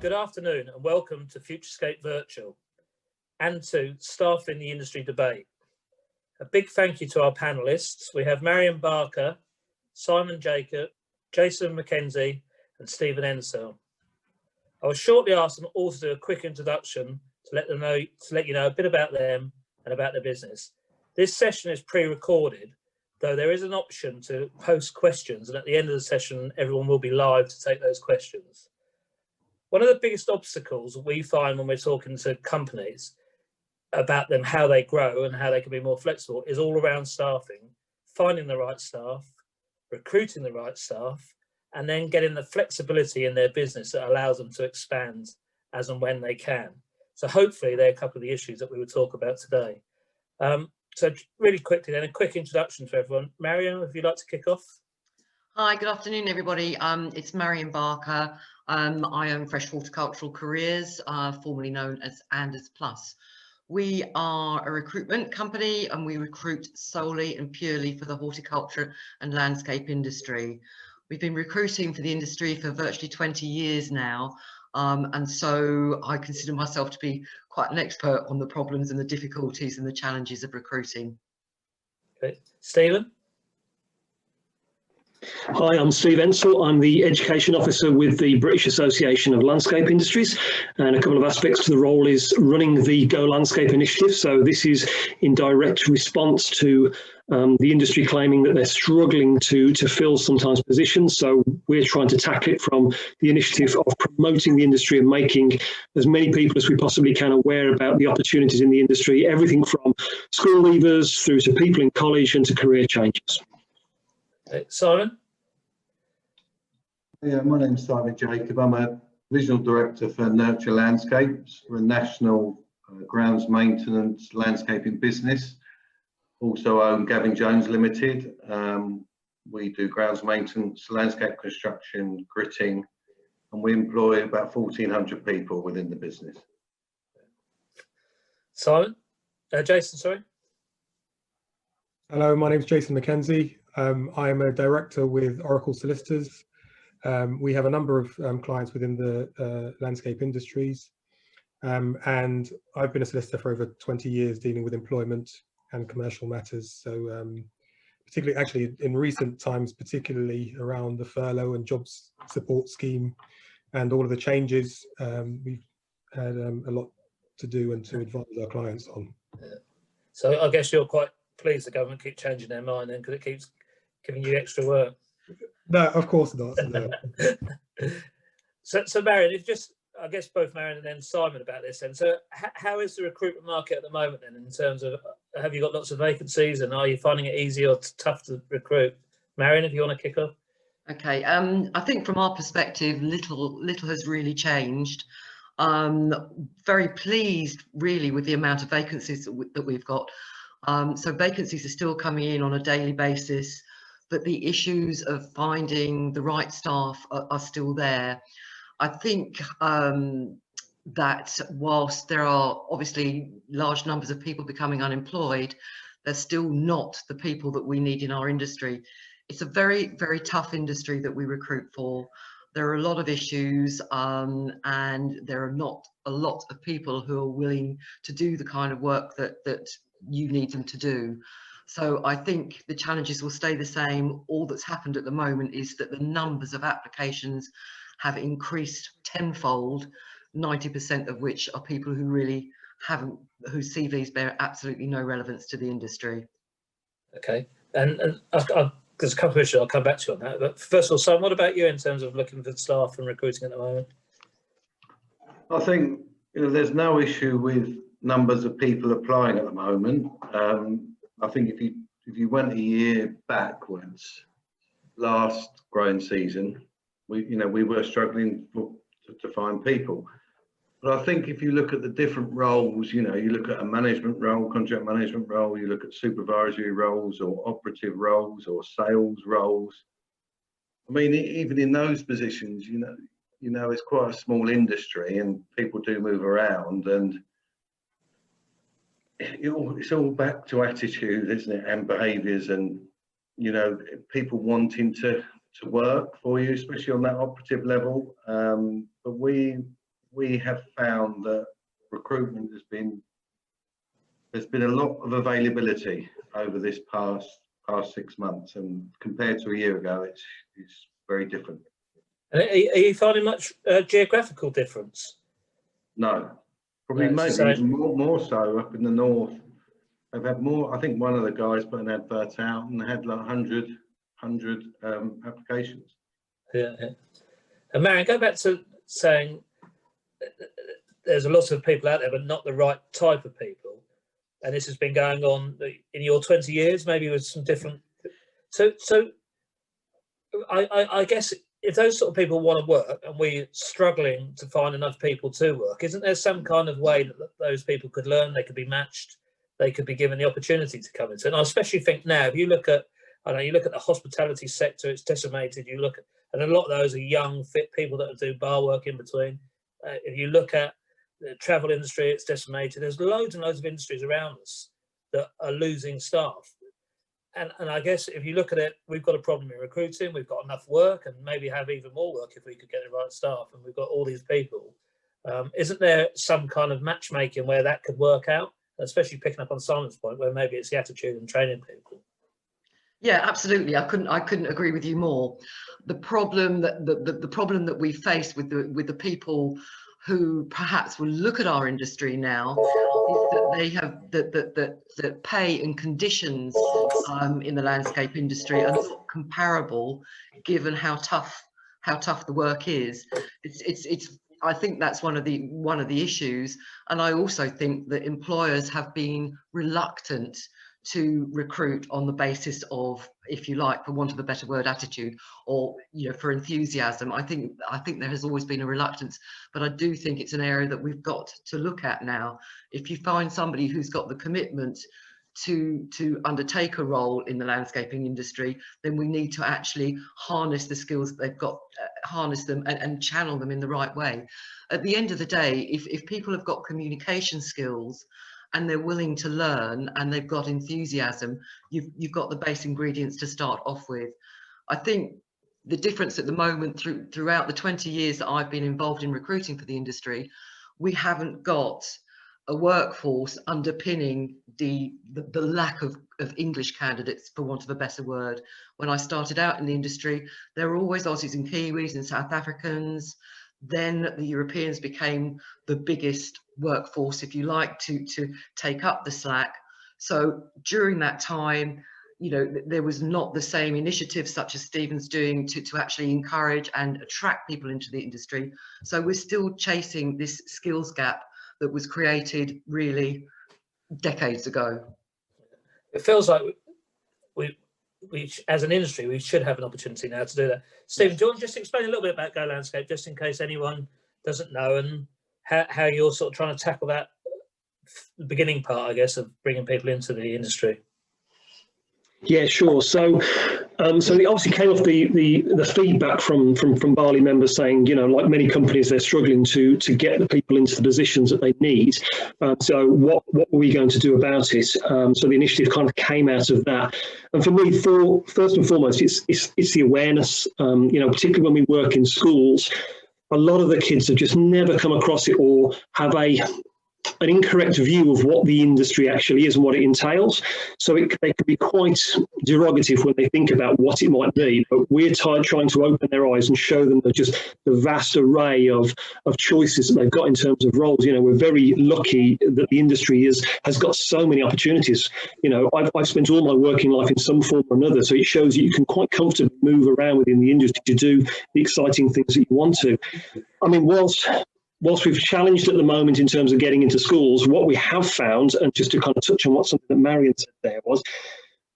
Good afternoon and welcome to FutureScape Virtual and to Staff in the Industry debate. A big thank you to our panellists. We have Marian Barker, Simon Jacob, Jason McKenzie and Stephen Ensell. I will shortly ask them all to do a quick introduction to let you know a bit about them and about their business. This session is pre-recorded, though there is an option to post questions, and at the end of the session everyone will be live to take those questions. One of the biggest obstacles we find when we're talking to companies about them, how they grow and how they can be more flexible, is all around staffing, finding the right staff, recruiting the right staff, and then getting the flexibility in their business that allows them to expand as and when they can. So hopefully they're a couple of the issues that we will talk about today. So really quickly then, a quick introduction to everyone. Marian, if you'd like to kick off. Hi, good afternoon, everybody. It's Marian Barker. I own Fresh Horticultural Careers, formerly known as Anders Plus. We are a recruitment company and we recruit solely and purely for the horticulture and landscape industry. We've been recruiting for the industry for virtually 20 years now. And so I consider myself to be quite an expert on the problems and the difficulties and the challenges of recruiting. Okay, Stephen. Hi, I'm Steve Ensell. I'm the Education Officer with the British Association of Landscape Industries, and a couple of aspects to the role is running the Go Landscape initiative. So this is in direct response to the industry claiming that they're struggling to fill sometimes positions. So we're trying to tackle it from the initiative of promoting the industry and making as many people as we possibly can aware about the opportunities in the industry, everything from school leavers through to people in college and to career changes. Simon? Yeah, my name's Simon Jacob. I'm a Divisional Director for Nurture Landscapes. We're a national grounds maintenance landscaping business. Also own Gavin Jones Limited. We do grounds maintenance, landscape construction, gritting, and we employ about 1,400 people within the business. Simon? Jason, sorry. Hello, my name's Jason McKenzie. I am a director with Oracle Solicitors. We have a number of clients within the landscape industries, and I've been a solicitor for over 20 years dealing with employment and commercial matters. So particularly actually in recent times, particularly around the furlough and jobs support scheme and all of the changes, we've had a lot to do and to advise our clients on. So I guess you're quite pleased the government keep changing their mind then, because it keeps giving you extra work. No, of course not. No. So Marian, if just, I guess both Marian and then Simon about this then. So how is the recruitment market at the moment then, in terms of, have you got lots of vacancies and are you finding it easy or tough to recruit? Marian, if you want to kick off. Okay, I think from our perspective, little has really changed. Very pleased really with the amount of vacancies that we've got. So vacancies are still coming in on a daily basis, but the issues of finding the right staff are still there. I think that whilst there are obviously large numbers of people becoming unemployed, they're still not the people that we need in our industry. It's a very, very tough industry that we recruit for. There are a lot of issues and there are not a lot of people who are willing to do the kind of work that you need them to do. So I think the challenges will stay the same. All that's happened at the moment is that the numbers of applications have increased tenfold, 90% of which are people who really haven't, whose CVs bear absolutely no relevance to the industry. Okay, and there's a couple of issues I'll come back to on that. But first of all, Simon, what about you in terms of looking for staff and recruiting at the moment? I think there's no issue with numbers of people applying at the moment. I think if you went a year backwards, last growing season, we were struggling to find people. But I think if you look at the different roles, you look at a management role, contract management role, you look at supervisory roles or operative roles or sales roles. I mean, even in those positions, it's quite a small industry and people do move around, and it's all back to attitude, isn't it, and behaviours, and people wanting to work for you, especially on that operative level. But we we have found that recruitment there's been a lot of availability over this past 6 months, and compared to a year ago, it's very different. And are you finding much geographical difference? No, probably maybe even more so up in the north. I've had more. I think one of the guys put an advert out and had like 100 applications. Yeah. And Marian, go back to saying there's a lot of people out there, but not the right type of people. And this has been going on in your 20 years, maybe with some different. So I guess if those sort of people want to work and we're struggling to find enough people to work, isn't there some kind of way that those people could learn, they could be matched, they could be given the opportunity to come into? And I especially think now, if you look at, you look at the hospitality sector, it's decimated. You look at, and a lot of those are young, fit people that do bar work in between. If you look at the travel industry, it's decimated. There's loads and loads of industries around us that are losing staff. And I guess if you look at it, we've got a problem in recruiting. We've got enough work, and maybe have even more work if we could get the right staff. And we've got all these people. Isn't there some kind of matchmaking where that could work out? Especially picking up on Simon's point, where maybe it's the attitude and training people. Yeah, absolutely. I couldn't agree with you more. The problem that the problem that we face with the people who perhaps will look at our industry now is that they have that pay and conditions in the landscape industry are not comparable, given how tough the work is. It's I think that's one of the issues, and I also think that employers have been reluctant to recruit on the basis of, if you like, for want of a better word, attitude, or for enthusiasm. I think there has always been a reluctance, but I do think it's an area that we've got to look at now. If you find somebody who's got the commitment to undertake a role in the landscaping industry, then we need to actually harness the skills that they've got, harness them and channel them in the right way. At the end of the day, if people have got communication skills and they're willing to learn and they've got enthusiasm, you've got the base ingredients to start off with. I think the difference at the moment throughout the 20 years that I've been involved in recruiting for the industry, we haven't got a workforce underpinning the lack of English candidates, for want of a better word. When I started out in the industry, there were always Aussies and Kiwis and South Africans. Then the Europeans became the biggest workforce, if you like, to take up the slack. So during that time, there was not the same initiatives such as Stephen's doing to actually encourage and attract people into the industry. So we're still chasing this skills gap that was created really decades ago. It feels like we as an industry, we should have an opportunity now to do that. Stephen, do you want to just explain a little bit about Go Landscape, just in case anyone doesn't know, and how you're sort of trying to tackle that, the beginning part, I guess, of bringing people into the industry? Yeah, sure. So it obviously came off the feedback from Barley members saying, like many companies, they're struggling to get the people into the positions that they need. So what were we going to do about it? So the initiative kind of came out of that. And for me, first and foremost, it's the awareness. Particularly when we work in schools, a lot of the kids have just never come across it or have an incorrect view of what the industry actually is and what it entails. So they can be quite derogative when they think about what it might be, but we're trying to open their eyes and show them the vast array of choices that they've got in terms of roles. We're very lucky that the industry has got so many opportunities. I've spent all my working life in some form or another, so it shows that you can quite comfortably move around within the industry to do the exciting things that you want to. I mean, whilst we've challenged at the moment in terms of getting into schools, what we have found, and just to kind of touch on something that Marian said there, was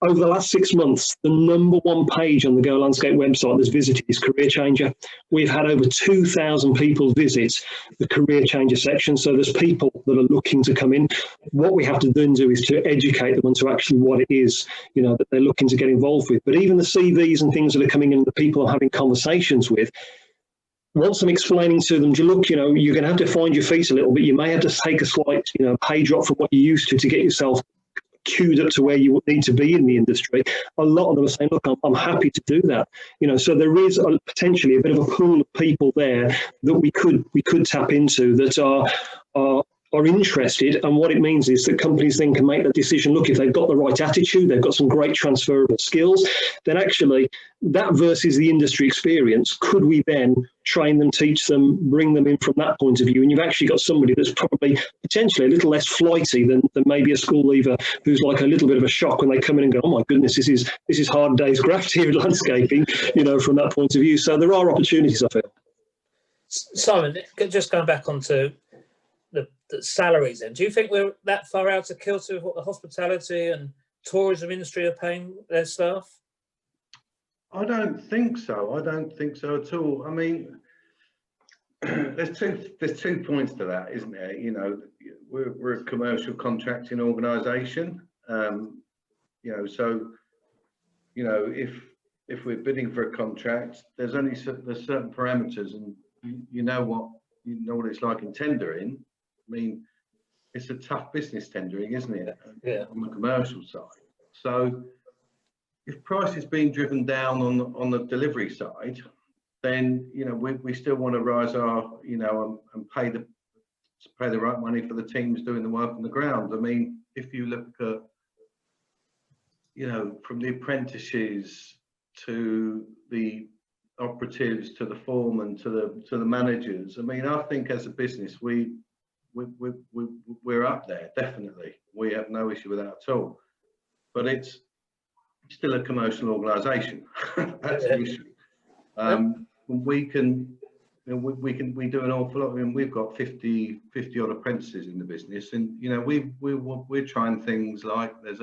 over the last 6 months, the #1 page on the Go Landscape website that's visited is Career Changer. We've had over 2,000 people visit the Career Changer section. So there's people that are looking to come in. What we have to then do is to educate them onto actually what it is, that they're looking to get involved with. But even the CVs and things that are coming in, the people I'm having conversations with, once I'm explaining to them, look, you're going to have to find your feet a little bit. You may have to take a slight, pay drop from what you're used to get yourself queued up to where you need to be in the industry, a lot of them are saying, look, I'm happy to do that. You know, so there is potentially a bit of a pool of people there that we could tap into that are interested, and what it means is that companies then can make that decision. Look, if they've got the right attitude, they've got some great transferable skills, then actually that versus the industry experience, could we then train them, teach them, bring them in from that point of view? And you've actually got somebody that's probably potentially a little less flighty than maybe a school leaver who's like a little bit of a shock when they come in and go, oh my goodness, this is hard day's graft here in landscaping, you know, from that point of view. So there are opportunities, I feel. Simon, just going back onto the salaries then, do you think we're that far out of kilter with what the hospitality and tourism industry are paying their staff? I don't think so. I don't think so at all. I mean, there's two points to that, isn't there? You know, we're a commercial contracting organisation. You know, so you know, if we're bidding for a contract, there's certain parameters, and you know what it's like in tendering. I mean, it's a tough business tendering, isn't it? Yeah. On the commercial side. So if price is being driven down on the delivery side, then you know we still want to rise our, you know, and pay the right money for the teams doing the work on the ground. I mean, if you look at, you know, from the apprentices to the operatives to the foremen to the managers, I mean, I think as a business we're up there, definitely. We have no issue with that at all. But it's still a commercial organisation. That's the issue. We can, you know, we do an awful lot. I mean, we've got 50 odd apprentices in the business, and you know, we're trying things like there's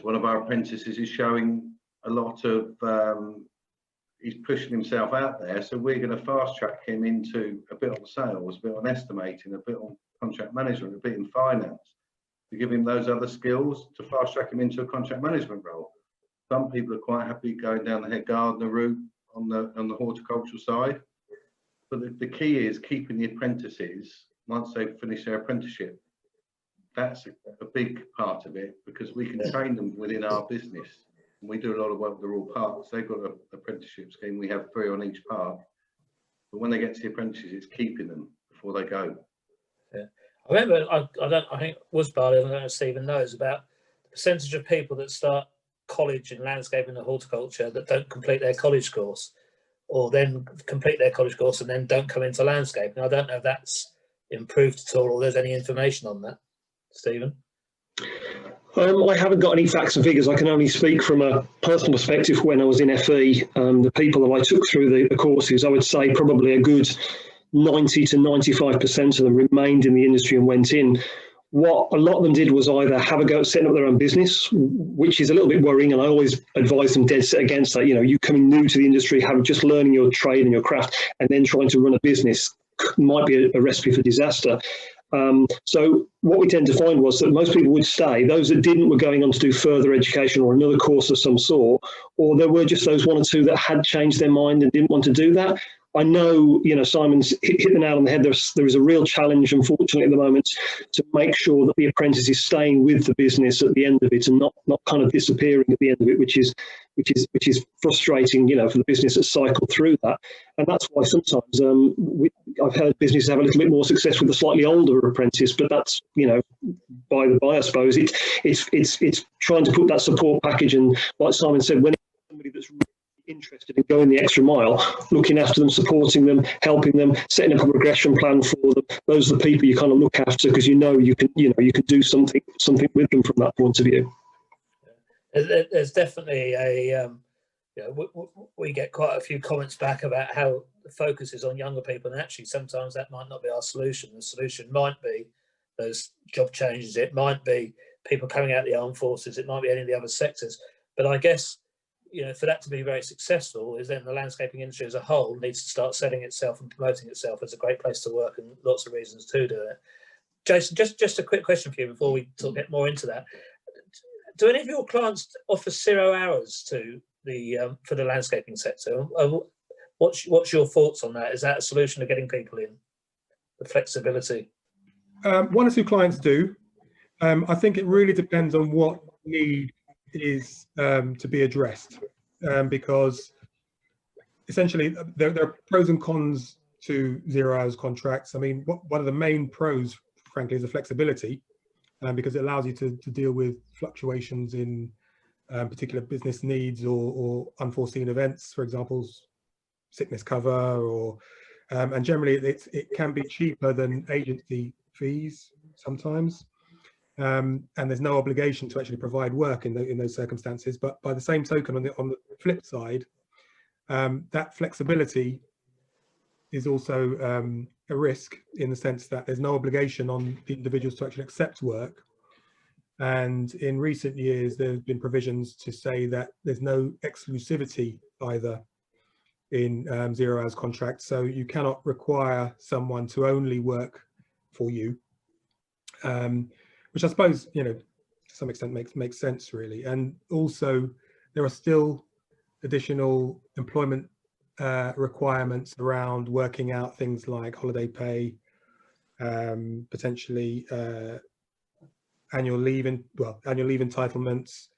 one of our apprentices is showing a lot of he's pushing himself out there, so we're going to fast track him into a bit on sales, a bit on estimating, a bit on contract management, a bit in finance, to give him those other skills to fast track him into a contract management role. Some people are quite happy going down the head gardener route on the horticultural side, but the key is keeping the apprentices once they've finished their apprenticeship. That's a big part of it, because we can train them within our business. We do a lot of work with the rural parks. They've got an apprenticeship scheme. We have 3 on each park. But when they get to the apprentices, it's keeping them before they go. Yeah, I remember. I think it was Barley. I don't know if Stephen knows about the percentage of people that start college in landscaping and horticulture that don't complete their college course, or then complete their college course and then don't come into landscaping. I don't know if that's improved at all, or there's any information on that, Stephen. I haven't got any facts and figures. I can only speak from a personal perspective. When I was in FE, the people that I took through the courses, I would say probably a good 90 to 95% of them remained in the industry and went in. What a lot of them did was either have a go at setting up their own business, which is a little bit worrying, and I always advise them dead set against that. You know, you coming new to the industry, just learning your trade and your craft, and then trying to run a business might be a recipe for disaster. So what we tend to find was that most people would stay. Those that didn't were going on to do further education or another course of some sort, or there were just those 1 or 2 that had changed their mind and didn't want to do that. I know, you know, Simon's hit the nail on the head. There is a real challenge, unfortunately, at the moment, to make sure that the apprentice is staying with the business at the end of it and not kind of disappearing at the end of it, which is frustrating, you know, for the business that's cycled through that. And that's why sometimes I've heard businesses have a little bit more success with a slightly older apprentice, but that's, you know, by the by, I suppose. It's trying to put that support package, and like Simon said, when somebody that's really interested in going the extra mile, looking after them, supporting them, helping them, setting up a progression plan for them, those are the people you kind of look after, because you can do something with them from that point of view. There's definitely a we get quite a few comments back about how the focus is on younger people, and actually sometimes that might not be our solution. The solution might be those job changes, it might be people coming out of the armed forces, it might be any of the other sectors. But I guess, you know, for that to be very successful, is then the landscaping industry as a whole needs to start selling itself and promoting itself as a great place to work, and lots of reasons to do it. Jason, just a quick question for you before we get more into that. Do any of your clients offer 0 hours to the for the landscaping sector? What's your thoughts on that? Is that a solution to getting people in, the flexibility? 1 or 2 clients do. I think it really depends on what need is to be addressed, because essentially there are pros and cons to 0 hours contracts. I mean, one of the main pros, frankly, is the flexibility, because it allows you to deal with fluctuations in particular business needs or unforeseen events, for example, sickness cover, or and generally it can be cheaper than agency fees sometimes. And there's no obligation to actually provide work in those circumstances. But by the same token, on the flip side, that flexibility is also a risk, in the sense that there's no obligation on the individuals to actually accept work. And in recent years, there's been provisions to say that there's no exclusivity either in 0 hours contracts. So you cannot require someone to only work for you, which I suppose, you know, to some extent makes sense, really. And also there are still additional employment requirements around working out things like holiday pay, potentially annual leave entitlements.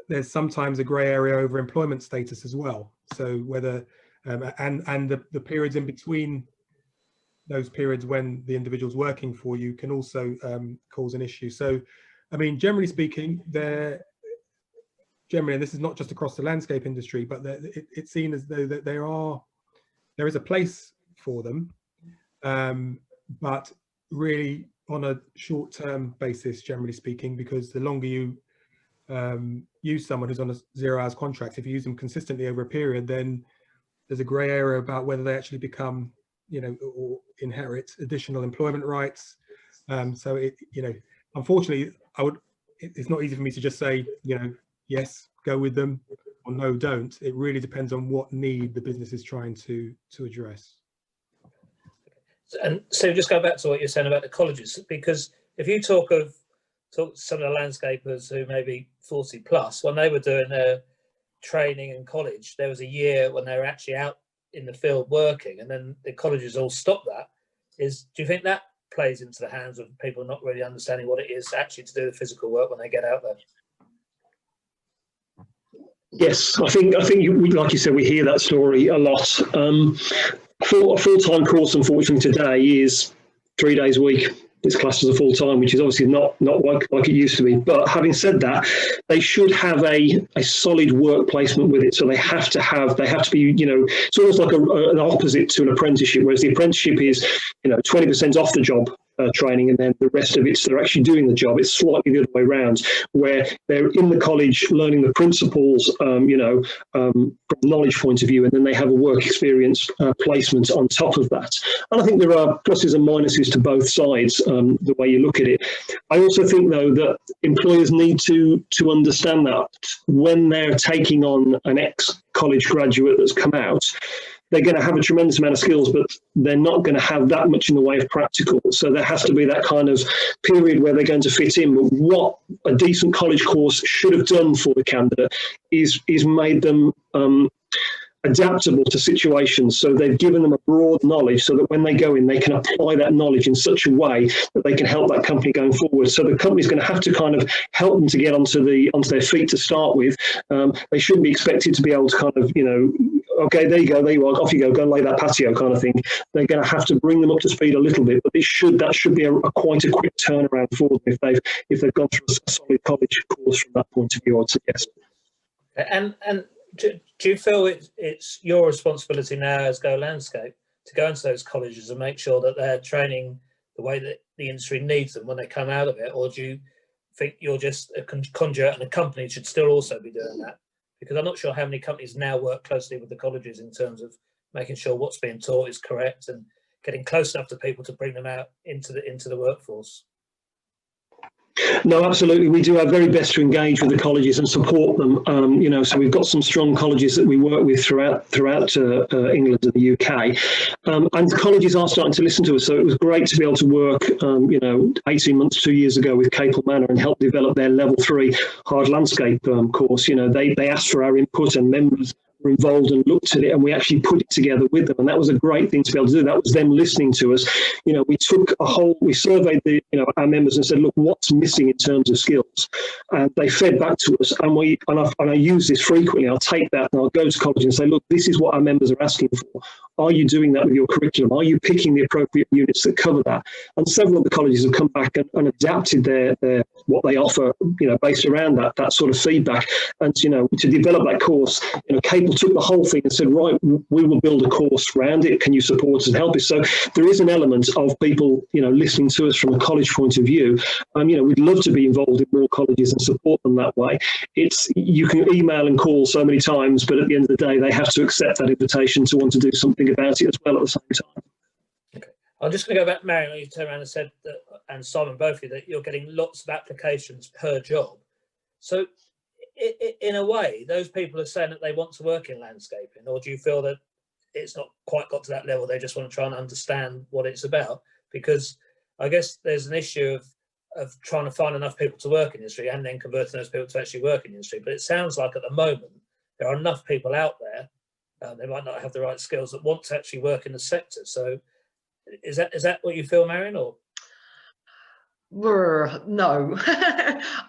There's sometimes a grey area over employment status as well. So whether and the periods in between those periods when the individual's working for you can also cause an issue. So, I mean, generally speaking, and this is not just across the landscape industry, but it's seen as though that there is a place for them, but really on a short-term basis, generally speaking, because the longer you use someone who's on a 0 hours contract, if you use them consistently over a period, then there's a grey area about whether they actually become, you know, or inherit additional employment rights. So it, you know, unfortunately, it's not easy for me to just say, you know, yes, go with them, or no, don't. It really depends on what need the business is trying to address. And so just go back to what you're saying about the colleges, because if you talk to some of the landscapers who may be 40 plus, when they were doing their training in college, there was a year when they were actually out in the field working, and then the colleges all stopped that. Do you think that plays into the hands of people not really understanding what it is actually to do the physical work when they get out there? Yes, I think like you said, we hear that story a lot. A full-time course, unfortunately, today is 3 days a week. It's classed as a full-time, which is obviously not like it used to be. But having said that, they should have a solid work placement with it. So they have to be, you know, it's almost like an opposite to an apprenticeship, whereas the apprenticeship is, you know, 20% off the job training, and then the rest of it's they're actually doing the job. It's slightly the other way around, where they're in the college learning the principles, you know, from a knowledge point of view, and then they have a work experience placement on top of that. And I think there are pluses and minuses to both sides, the way you look at it. I also think, though, that employers need to understand that when they're taking on an ex-college graduate that's come out, they're going to have a tremendous amount of skills, but they're not going to have that much in the way of practical. So there has to be that kind of period where they're going to fit in. But what a decent college course should have done for the candidate is made them adaptable to situations. So they've given them a broad knowledge so that when they go in, they can apply that knowledge in such a way that they can help that company going forward. So the company's going to have to kind of help them to get onto their feet to start with. They shouldn't be expected to be able to kind of, you know, okay, there you are, off you go and lay that patio kind of thing. They're going to have to bring them up to speed a little bit, but that should be quite a quick turnaround for them if they've gone through a solid college course from that point of view, I'd suggest. And do you feel it's your responsibility now as Go Landscape to go into those colleges and make sure that they're training the way that the industry needs them when they come out of it, or do you think you're just a conduit and a company should still also be doing that? Because I'm not sure how many companies now work closely with the colleges in terms of making sure what's being taught is correct and getting close enough to people to bring them out into the workforce. No, absolutely. We do our very best to engage with the colleges and support them. You know, so we've got some strong colleges that we work with throughout England and the UK, and colleges are starting to listen to us. So it was great to be able to work, you know, 18 months, 2 years ago with Capel Manor and help develop their level 3 hard landscape course. You know, they asked for our input, and members were involved and looked at it, and we actually put it together with them. And that was a great thing to be able to do. That was them listening to us. You know, we surveyed our members and said, look, what's missing in terms of skills? And they fed back to us. And I use this frequently. I'll take that and I'll go to college and say, look, this is what our members are asking for. Are you doing that with your curriculum? Are you picking the appropriate units that cover that? And several of the colleges have come back and adapted their what they offer, you know, based around that sort of feedback. And, you know, to develop that course, you know, Capel took the whole thing and said, right, we will build a course around it. Can you support us and help us? So there is an element of people, you know, listening to us from a college point of view. You know, we'd love to be involved in more colleges and support them that way. You can email and call so many times, but at the end of the day, they have to accept that invitation to want to do something about it as well at the same time. Okay. I'm just going to go back, Marian. You turned around and said that, and Simon, both of you, that you're getting lots of applications per job. So in a way, those people are saying that they want to work in landscaping, or do you feel that it's not quite got to that level? They just want to try and understand what it's about? Because I guess there's an issue of trying to find enough people to work in the industry and then converting those people to actually work in the industry. But it sounds like at the moment, there are enough people out there, they might not have the right skills, that want to actually work in the sector. So is that what you feel, Marian, or? No.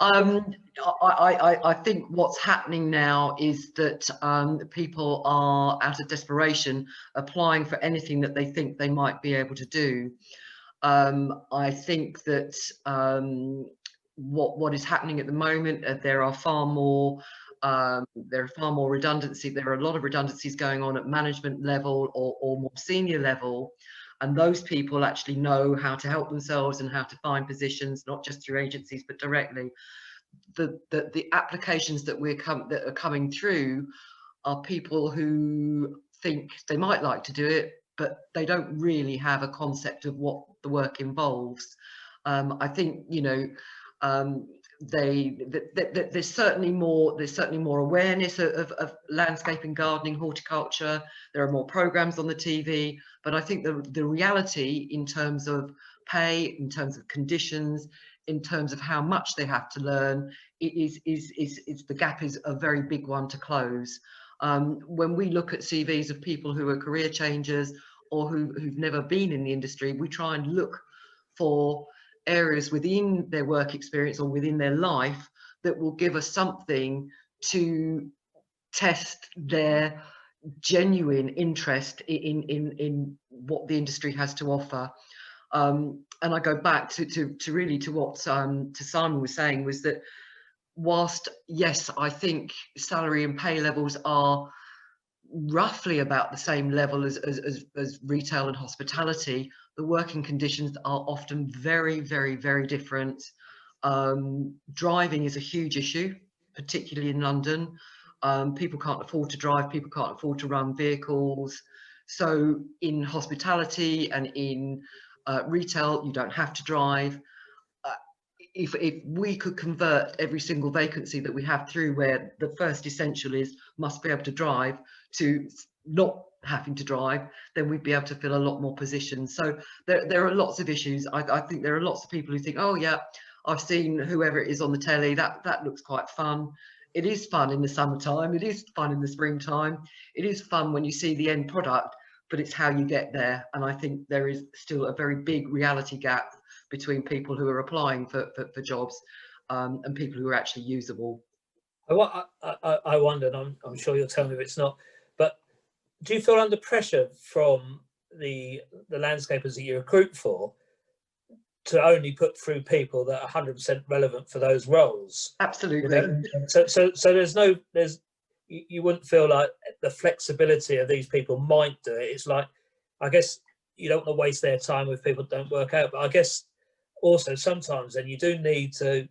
I think what's happening now is that people are, out of desperation, applying for anything that they think they might be able to do. I think that what is happening at the moment, there are far more redundancy. There are a lot of redundancies going on at management level or more senior level. And those people actually know how to help themselves and how to find positions, not just through agencies, but directly. The applications that are coming through are people who think they might like to do it, but they don't really have a concept of what the work involves. I think, you know, there's certainly more awareness of landscaping, gardening, horticulture. There are more programs on the TV, but I think the reality in terms of pay, in terms of conditions, in terms of how much they have to learn, the gap is a very big one to close. When we look at CVs of people who are career changers or who've never been in the industry, we try and look for areas within their work experience or within their life that will give us something to test their genuine interest in what the industry has to offer. And I go back to really to what Simon was saying, was that whilst, yes, I think salary and pay levels are roughly about the same level as retail and hospitality, the working conditions are often very, very, very different. Driving is a huge issue, particularly in London. People can't afford to drive, people can't afford to run vehicles. So in hospitality and in retail, you don't have to drive. If we could convert every single vacancy that we have through, where the first essential is must be able to drive, to not having to drive, then we'd be able to fill a lot more positions. So there are lots of issues. I think there are lots of people who think, oh yeah, I've seen whoever it is on the telly, that looks quite fun. It is fun in the summertime, it is fun in the springtime, it is fun when you see the end product, but it's how you get there. And I think there is still a very big reality gap between people who are applying for jobs and people who are actually usable. I wonder, and I'm sure you'll tell me if it's not, but do you feel under pressure from the landscapers that you recruit for to only put through people that are 100% relevant for those roles? Absolutely. You know? So you wouldn't feel like the flexibility of these people might do it. It's like, I guess you don't want to waste their time with people that don't work out, but I guess also sometimes then you do need to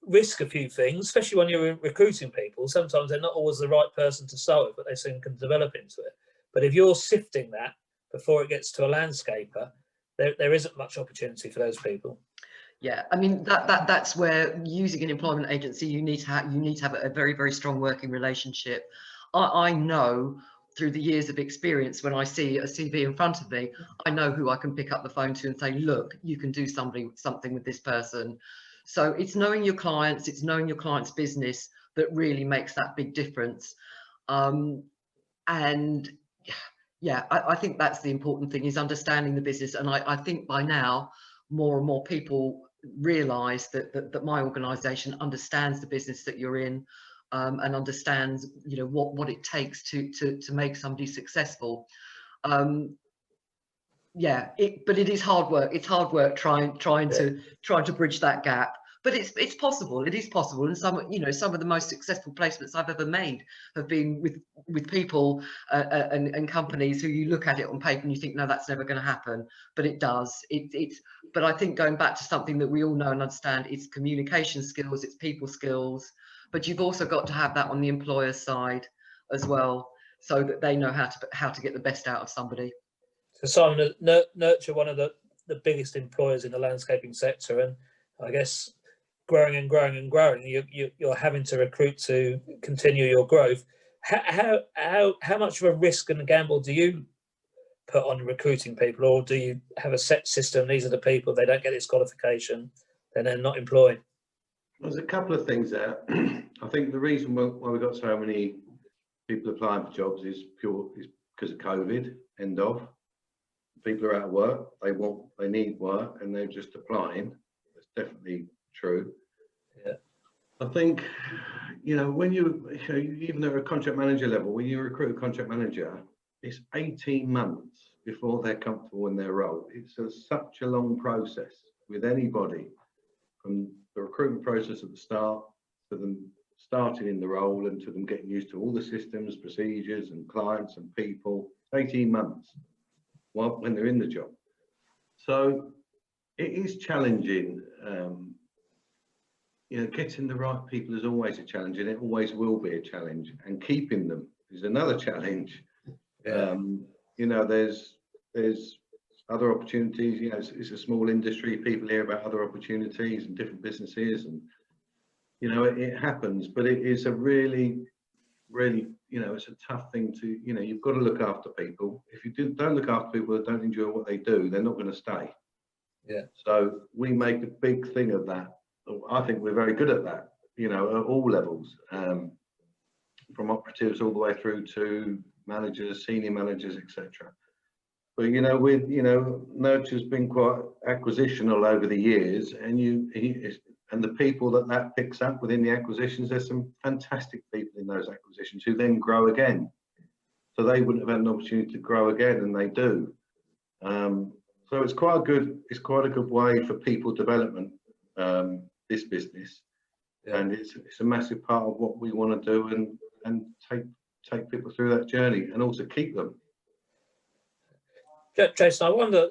risk a few things, especially when you're recruiting people. Sometimes they're not always the right person to start with, but they soon can develop into it. But if you're sifting that before it gets to a landscaper, there isn't much opportunity for those people. Yeah, I mean that's where, using an employment agency, you need to have a very, very strong working relationship. I know through the years of experience, when I see a CV in front of me, I know who I can pick up the phone to and say, look, you can do something with this person. So it's knowing your clients, it's knowing your client's business that really makes that big difference. And yeah, I think that's the important thing, is understanding the business. And I think by now more and more people realise that my organisation understands the business that you're in, and understands, you know, what it takes to make somebody successful. Yeah, but it is hard work. It's hard work trying to bridge that gap. But it's possible. It is possible. And some of the most successful placements I've ever made have been with people and companies who you look at it on paper and you think, no, that's never going to happen. But it does. But I think, going back to something that we all know and understand, it's communication skills, it's people skills. But you've also got to have that on the employer side as well, so that they know how to get the best out of somebody. So Simon, Nurture, one of the biggest employers in the landscaping sector, and I guess growing and growing and growing, you're having to recruit to continue your growth. How much of a risk and a gamble do you put on recruiting people, or do you have a set system? These are the people, they don't get this qualification, then they're not employed. There's a couple of things there. I think the reason why we've got so many people applying for jobs is because of COVID. End of. People are out of work, they need work, and they're just applying. That's definitely true. Yeah. I think, you know, when even at a contract manager level, when you recruit a contract manager, it's 18 months before they're comfortable in their role. It's such a long process with anybody, from the recruitment process at the start to them starting in the role and to them getting used to all the systems, procedures and clients and people. 18 months when they're in the job. So it is challenging. You know, getting the right people is always a challenge, and it always will be a challenge, and keeping them is another challenge. Yeah. You know, there's other opportunities. You know, it's a small industry. People hear about other opportunities and different businesses, and you know, it happens. But it is a really, you know, it's a tough thing to. You know, you've got to look after people. If you don't look after people that don't enjoy what they do, they're not going to stay. Yeah. So we make a big thing of that. I think we're very good at that. You know, at all levels, from operatives all the way through to managers, senior managers, etc. But you know, Nurture's been quite acquisitional over the years, and the people that picks up within the acquisitions, there's some fantastic people in those acquisitions who then grow again. So they wouldn't have had an opportunity to grow again, and they do. So it's quite a good way for people development. This business, yeah. And it's a massive part of what we want to do, and take people through that journey, and also keep them. Jason, I wonder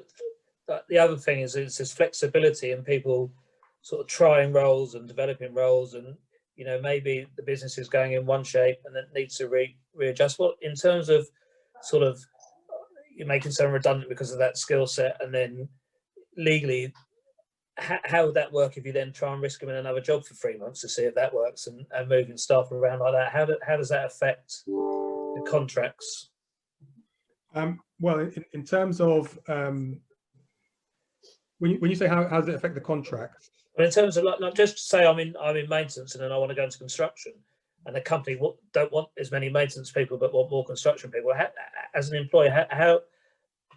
that the other thing is this flexibility in people sort of trying roles and developing roles, and you know, maybe the business is going in one shape and then needs to readjust. Well, in terms of sort of you're making someone redundant because of that skill set, and then legally, how would that work if you then try and risk them in another job for 3 months to see if that works, and moving staff around like that? How does that affect the contracts? Well, in terms of when you say how does it affect the contract? Well, in terms of like just say I'm in maintenance and then I want to go into construction, and the company don't want as many maintenance people but want more construction people. As an employer,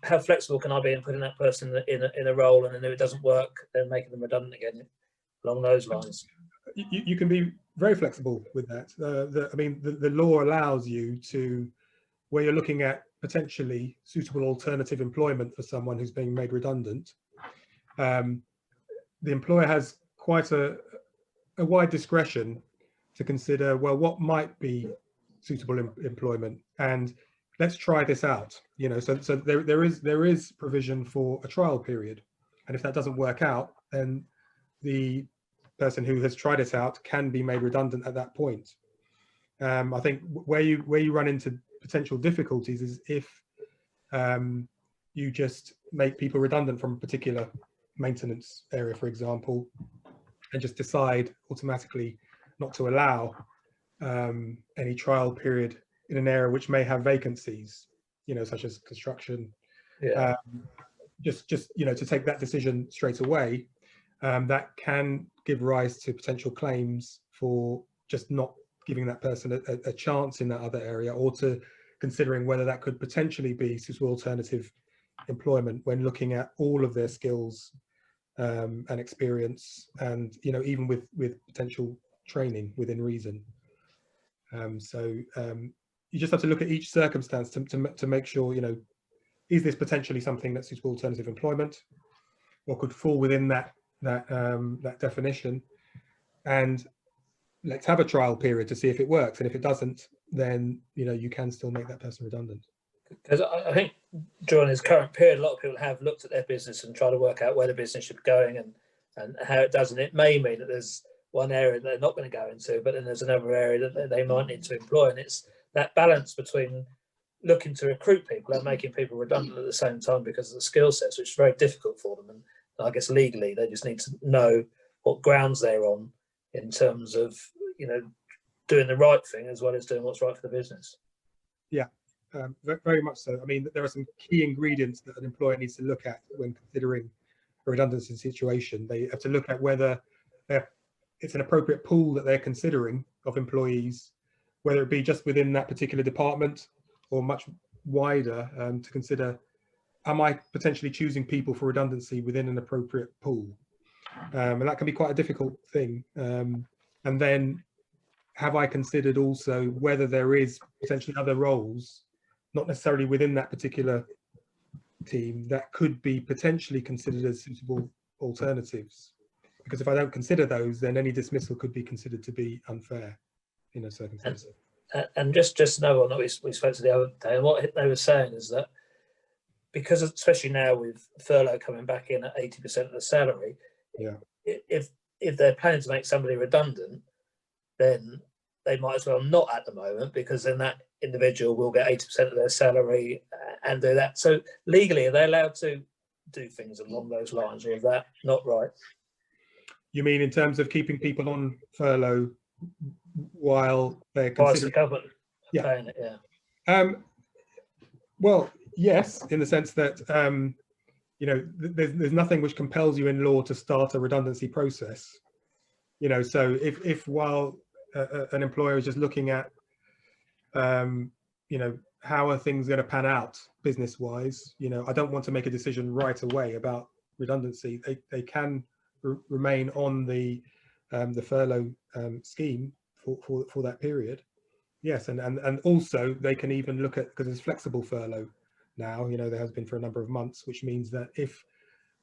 how flexible can I be in putting that person in a role, and then if it doesn't work, then making them redundant again, along those lines? You can be very flexible with that. I mean, the law allows you to, where you're looking at potentially suitable alternative employment for someone who's being made redundant, the employer has quite a wide discretion to consider, well, what might be suitable employment, and let's try this out. You know, so there is provision for a trial period, and if that doesn't work out, then the person who has tried it out can be made redundant at that point. I think where you run into potential difficulties is if you just make people redundant from a particular maintenance area, for example, and just decide automatically not to allow any trial period in an area which may have vacancies, you know, such as construction. Yeah. Just you know, to take that decision straight away, that can give rise to potential claims for just not giving that person a chance in that other area, or to considering whether that could potentially be suitable alternative employment when looking at all of their skills and experience, and even with potential training within reason. So you just have to look at each circumstance to make sure, is this potentially something that's suitable alternative employment, or could fall within that definition, and let's have a trial period to see if it works. And if it doesn't, then you can still make that person redundant. Because I think during this current period, a lot of people have looked at their business and try to work out where the business should be going and how it does. And it may mean that there's one area that they're not going to go into, but then there's another area that they might need to employ. And it's that balance between looking to recruit people and making people redundant at the same time because of the skill sets, which is very difficult for them. And I guess legally, they just need to know what grounds they're on in terms of, doing the right thing as well as doing what's right for the business. Yeah. Very much so. I mean, there are some key ingredients that an employer needs to look at when considering a redundancy situation. They have to look at whether it's an appropriate pool that they're considering of employees, whether it be just within that particular department or much wider, to consider, am I potentially choosing people for redundancy within an appropriate pool? And that can be quite a difficult thing. And then have I considered also whether there is potentially other roles, not necessarily within that particular team, that could be potentially considered as suitable alternatives? Because if I don't consider those, then any dismissal could be considered to be unfair in a circumstance. And just another one that we spoke to the other day, and what they were saying is that because, especially now with furlough coming back in at 80% of the salary, yeah, if they're planning to make somebody redundant, then they might as well not at the moment, because then that individual will get 80% of their salary and do that. So legally, are they allowed to do things along those lines, or is that not right? You mean in terms of keeping people on furlough while they're considering? The government paying it, yeah. Well, yes, in the sense that there's nothing which compels you in law to start a redundancy process. So if while an employer is just looking at, how are things going to pan out business-wise, I don't want to make a decision right away about redundancy. They can remain on the furlough scheme for that period. Yes, and also they can even look at, because it's flexible furlough now, there has been for a number of months, which means that if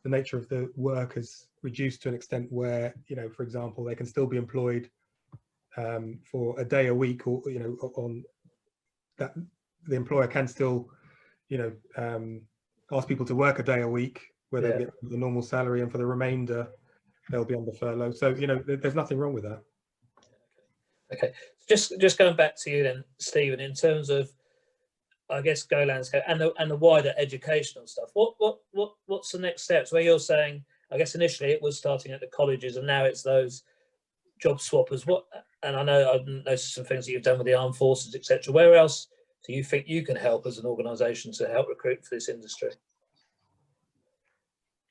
the nature of the work is reduced to an extent where, for example, they can still be employed for a day a week, or on that, the employer can still ask people to work a day a week where they get the normal salary, and for the remainder they'll be under furlough. So there's nothing wrong with that. Okay, just going back to you then, Stephen, in terms of, I guess, Go Landscape and the wider educational stuff, what's the next steps? Where you're saying, I guess initially it was starting at the colleges, and now it's those job swappers. And I know I've noticed some things that you've done with the armed forces, etc. Where else do you think you can help as an organisation to help recruit for this industry?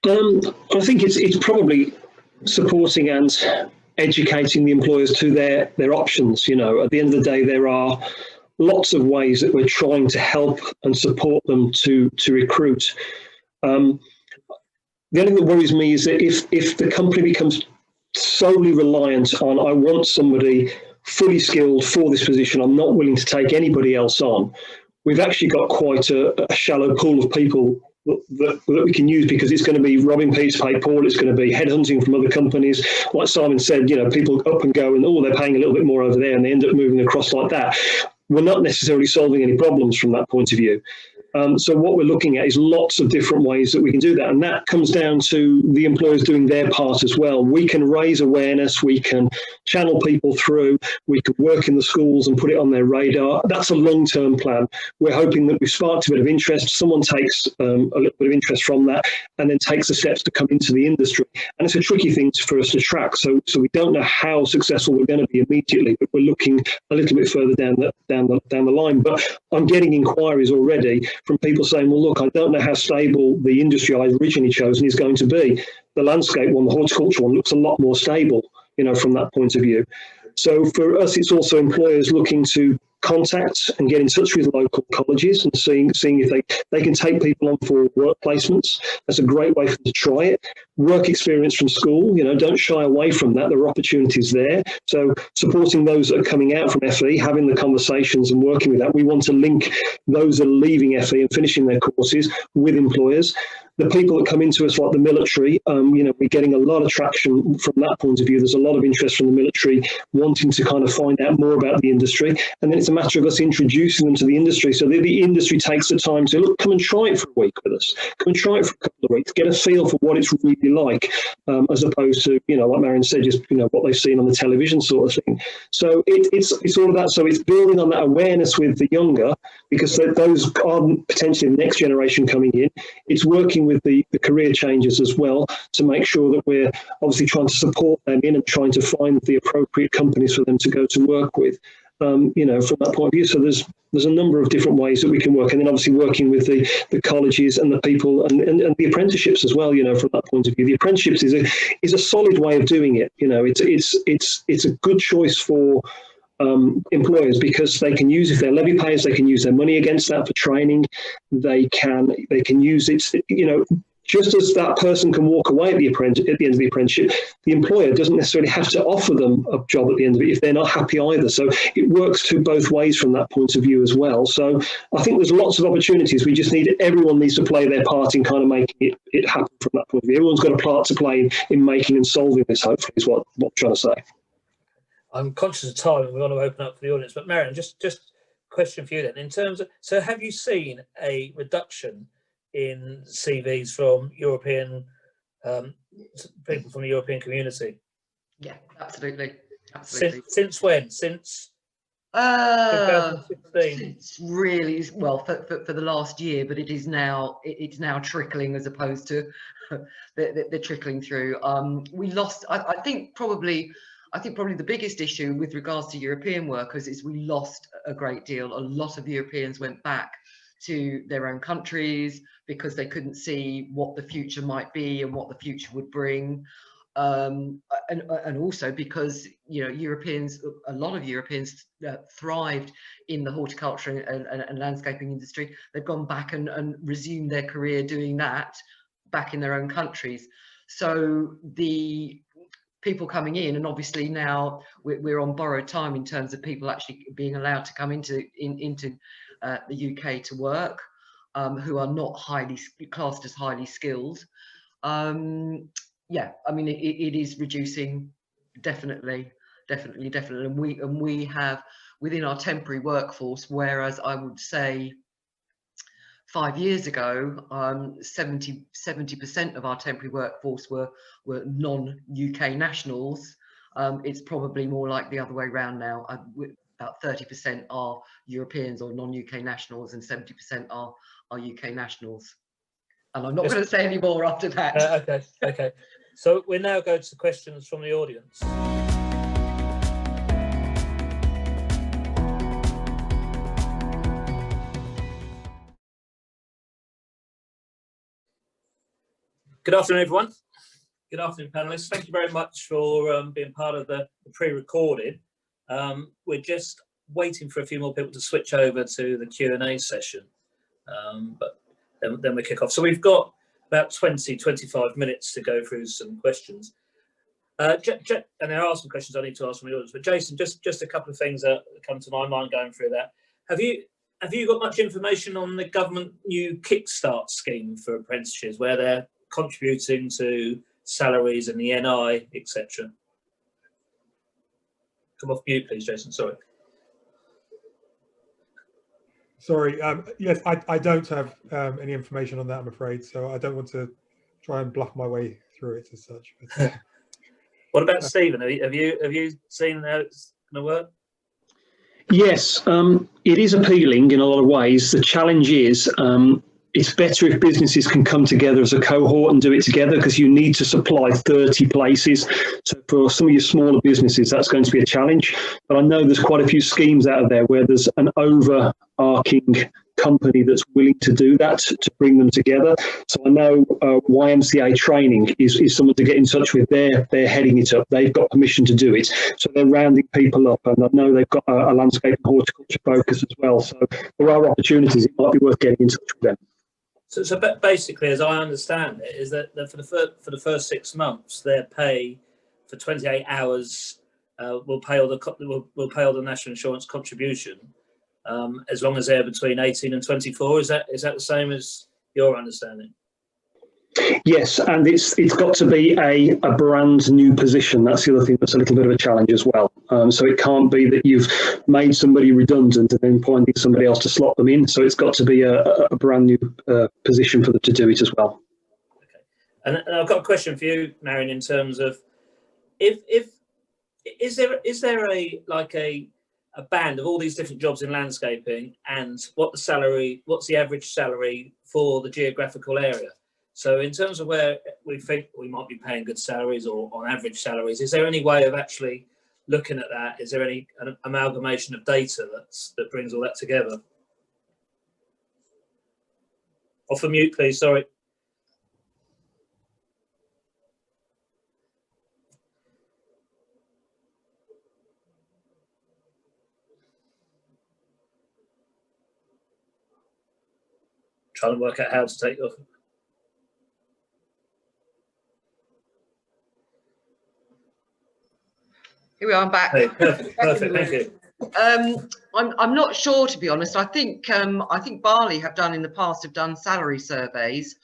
I think it's probably supporting and educating the employers to their options. At the end of the day, there are lots of ways that we're trying to help and support them to recruit. The only thing that worries me is that if the company becomes solely reliant on, I want somebody fully skilled for this position, I'm not willing to take anybody else on, we've actually got quite a shallow pool of people that we can use, because it's going to be robbing Peter to pay Paul, it's going to be headhunting from other companies. Like Simon said, people up and go and, they're paying a little bit more over there, and they end up moving across like that. We're not necessarily solving any problems from that point of view. So what we're looking at is lots of different ways that we can do that. And that comes down to the employers doing their part as well. We can raise awareness, we can channel people through, we can work in the schools and put it on their radar. That's a long-term plan. We're hoping that we've sparked a bit of interest, someone takes a little bit of interest from that, and then takes the steps to come into the industry. And it's a tricky thing for us to track. So we don't know how successful we're going to be immediately, but we're looking a little bit further down the line. But I'm getting inquiries already from people saying, well, look, I don't know how stable the industry I originally chosen is going to be. The landscape one, the horticulture one, looks a lot more stable, from that point of view. So for us, it's also employers looking to contact and get in touch with local colleges and seeing if they can take people on for work placements. That's a great way for them to try it. Work experience from school, don't shy away from that. There are opportunities there. So supporting those that are coming out from FE, having the conversations and working with that. We want to link those that are leaving FE and finishing their courses with employers. The people that come into us, like the military, we're getting a lot of traction from that point of view. There's a lot of interest from the military wanting to kind of find out more about the industry. And then it's a matter of us introducing them to the industry. So the industry takes the time to, look, come and try it for a week with us. Come and try it for a couple of weeks. Get a feel for what it's really like, as opposed to, like Marian said, just, what they've seen on the television sort of thing. So it's all of that. So it's building on that awareness with the younger, because those are potentially the next generation coming in. It's working with the career changers as well to make sure that we're obviously trying to support them in and trying to find the appropriate companies for them to go to work with, from that point of view. So there's a number of different ways that we can work, and then obviously working with the colleges and the people and the apprenticeships as well. From that point of view, the apprenticeships is a solid way of doing it. It's a good choice for employers, because they can use, if they're levy payers, they can use their money against that for training. They can use it, just as that person can walk away at the end of the apprenticeship, the employer doesn't necessarily have to offer them a job at the end of it if they're not happy either. So it works to both ways from that point of view as well. So I think there's lots of opportunities. We just everyone needs to play their part in kind of making it happen from that point of view. Everyone's got a part to play in making and solving this, hopefully, is what I'm trying to say. I'm conscious of time and we want to open up for the audience, but Marian, just a question for you then. In terms of, so have you seen a reduction in CVs from European people from the European community? Yeah, absolutely. Since when? Since 2016? It's really, well, for the last year, but it's now trickling as opposed to they're trickling through. We lost, I think probably the biggest issue with regards to European workers is we lost a great deal. A lot of Europeans went back to their own countries because they couldn't see what the future might be and what the future would bring. And also because, Europeans, a lot of Europeans thrived in the horticulture and landscaping industry. They've gone back and resumed their career doing that back in their own countries. So the people coming in, and obviously now we're on borrowed time in terms of people actually being allowed to come into the UK to work, who are not classed as highly skilled. Yeah, I mean, it is reducing, definitely, and we have within our temporary workforce, whereas I would say 5 years ago, 70% of our temporary workforce were non-UK nationals. It's probably more like the other way around now. About 30% are Europeans or non-UK nationals, and 70% are UK nationals. And I'm not going to say any more after that. Okay. So we now go to questions from the audience. Good afternoon, everyone. Good afternoon, panellists. Thank you very much for being part of the pre-recorded. We're just waiting for a few more people to switch over to the Q&A session, but then we kick off. So we've got about 20-25 minutes to go through some questions. And there are some questions I need to ask from the audience, but Jason, just a couple of things that come to my mind going through that. Have you got much information on the government new Kickstart scheme for apprenticeships, where they're contributing to salaries and the NI, etc.? Come off mute, please, Jason. Sorry. Yes, I don't have any information on that, I'm afraid. So I don't want to try and bluff my way through it as such. But, what about Stephen? Have you seen how it's going to work? Yes, it is appealing in a lot of ways. The challenge is it's better if businesses can come together as a cohort and do it together, because you need to supply 30 places. So for some of your smaller businesses, that's going to be a challenge. But I know there's quite a few schemes out of there where there's an overarching company that's willing to do that, to bring them together. So I know YMCA Training is someone to get in touch with. They're heading it up. They've got permission to do it. So they're rounding people up, and I know they've got a landscape and horticulture focus as well. So there are opportunities. It might be worth getting in touch with them. So basically, as I understand it, is that for the first 6 months, their pay for 28 hours will pay all the national insurance contribution, as long as they're between 18 and 24. Is that the same as your understanding? Yes, and it's got to be a brand new position. That's the other thing that's a little bit of a challenge as well. So it can't be that you've made somebody redundant and then appointing somebody else to slot them in. So it's got to be a brand new position for them to do it as well. Okay, and I've got a question for you, Marian, in terms of is there a band of all these different jobs in landscaping, and what's the average salary for the geographical area? So in terms of where we think we might be paying good salaries or on average salaries, is there any way of actually looking at that? Is there an amalgamation of data that brings all that together? Off of mute, please, sorry. Trying to work out how to take off. Here we are, I'm back. Hey, perfect, thank you. I'm not sure, to be honest. I think Barley have done done salary surveys,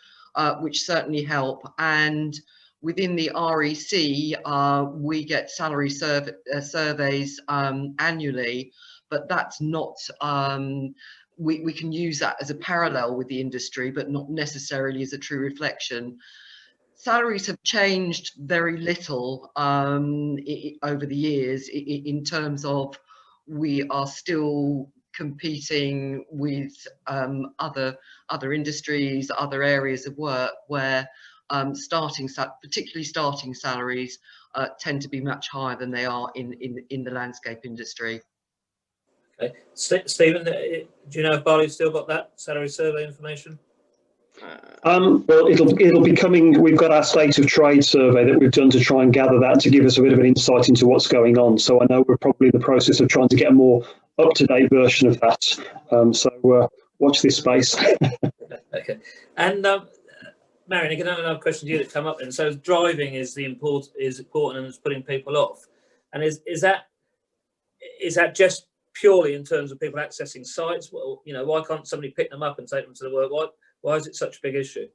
which certainly help. And within the REC, we get salary surveys annually, but that's not. We can use that as a parallel with the industry, but not necessarily as a true reflection. Salaries have changed very little over the years in terms of we are still competing with other industries, other areas of work where particularly starting salaries tend to be much higher than they are in the landscape industry. Okay, Stephen, do you know if Barley's still got that salary survey information? Well, it'll be coming. We've got our state of trade survey that we've done to try and gather that to give us a bit of an insight into what's going on. So I know we're probably in the process of trying to get a more up-to-date version of that. So watch this space. Okay, and Marian, I can have another question to you that come up. And so driving is important and it's putting people off. And is that just purely in terms of people accessing sites? Well, why can't somebody pick them up and take them to the work? Why is it such a big issue?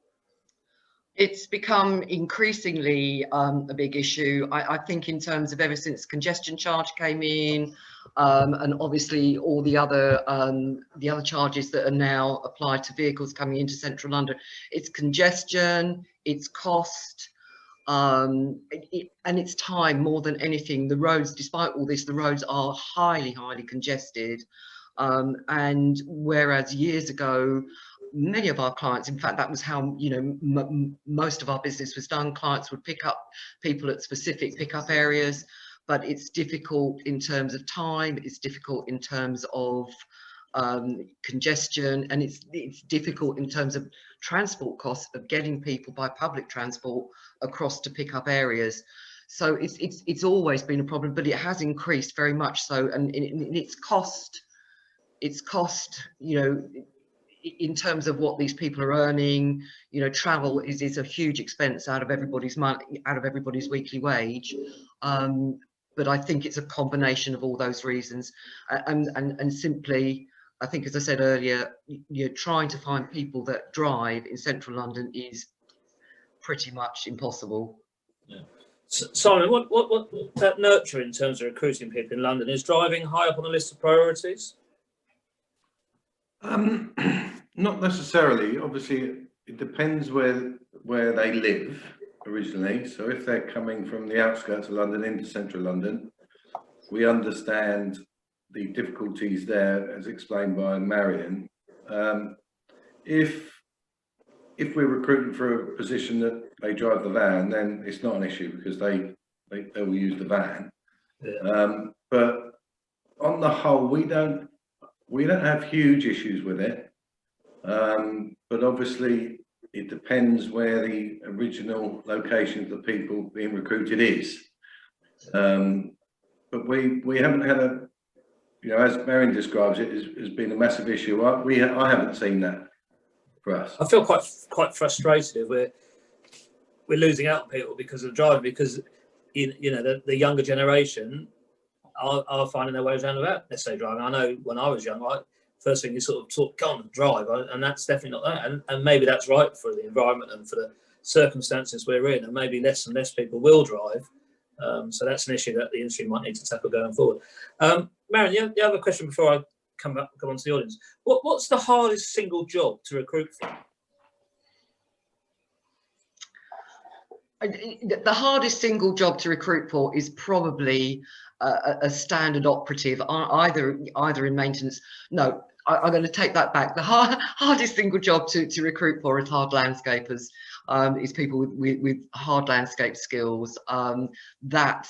It's become increasingly a big issue. I think in terms of ever since congestion charge came in, and obviously all the other charges that are now applied to vehicles coming into central London. It's congestion, it's cost, and it's time more than anything. The roads, despite all this, the roads are highly congested, and whereas years ago, many of our clients, in fact, that was how most of our business was done. Clients would pick up people at specific pickup areas, but it's difficult in terms of time. It's difficult in terms of congestion, and it's difficult in terms of transport costs of getting people by public transport across to pickup areas. So it's always been a problem, but it has increased very much so, and its cost, in terms of what these people are earning, travel is a huge expense out of everybody's money, out of everybody's weekly wage. But I think it's a combination of all those reasons, and simply, I think, as I said earlier, trying to find people that drive in central London is pretty much impossible. Yeah. Simon, what that nurture in terms of recruiting people in London, is driving high up on the list of priorities? Not necessarily. Obviously, it depends where they live originally. So if they're coming from the outskirts of London into central London, we understand the difficulties there, as explained by Marian. If we're recruiting for a position that they drive the van, then it's not an issue because they will use the van. Yeah. But on the whole, we don't have huge issues with it. But obviously it depends where the original location of the people being recruited is. But we haven't had a, you know, as Marian describes it, has been a massive issue. I haven't seen that for us. I feel quite frustrated. We're losing out on people because of driving, because you know the younger generation are finding their ways around about, let's say, driving. I know when I was young, like, first thing you sort of taught, go on and drive, and that's definitely not that. And maybe that's right for the environment and for the circumstances we're in, and maybe less and less people will drive. So that's an issue that the industry might need to tackle going forward. Marian, you have a question before I come on to the audience. What's the hardest single job to recruit for? The hardest single job to recruit for is probably a standard operative, either in maintenance. No, I'm going to take that back. The hardest single job to recruit for is hard landscapers. Is people with hard landscape skills. That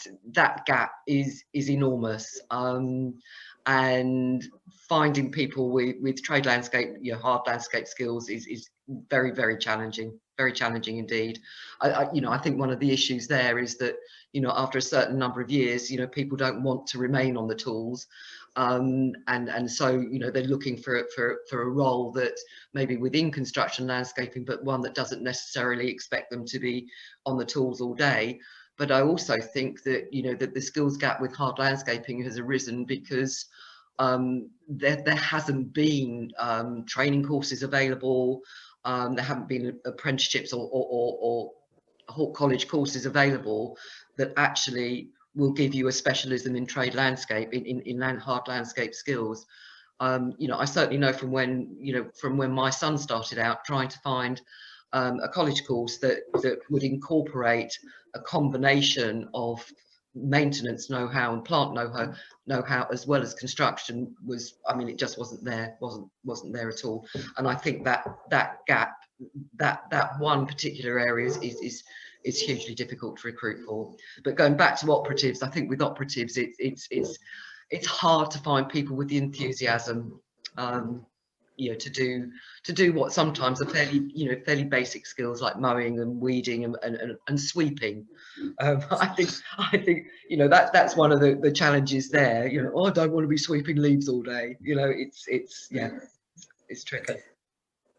gap is enormous, and finding people with trade landscape, you know, hard landscape skills is very, very challenging. Very challenging indeed. I think one of the issues there is that, you know, after a certain number of years, you know, people don't want to remain on the tools, and so, you know, they're looking for a role that maybe within construction landscaping, but one that doesn't necessarily expect them to be on the tools all day. But I also think that, you know, that the skills gap with hard landscaping has arisen because there hasn't been training courses available. There haven't been apprenticeships or college courses available that actually will give you a specialism in trade landscape, in hard landscape skills. You know, I certainly know from when my son started out trying to find a college course that would incorporate a combination of maintenance know-how and plant know-how as well as construction was, I mean, it just wasn't there at all. And I think that gap, that one particular area is hugely difficult to recruit for. But going back to operatives, I think with operatives it's hard to find people with the enthusiasm, you know, to do what sometimes are fairly basic skills like mowing and weeding and sweeping. I think you know that's one of the challenges there. You know, oh, I don't want to be sweeping leaves all day. You know, it's tricky.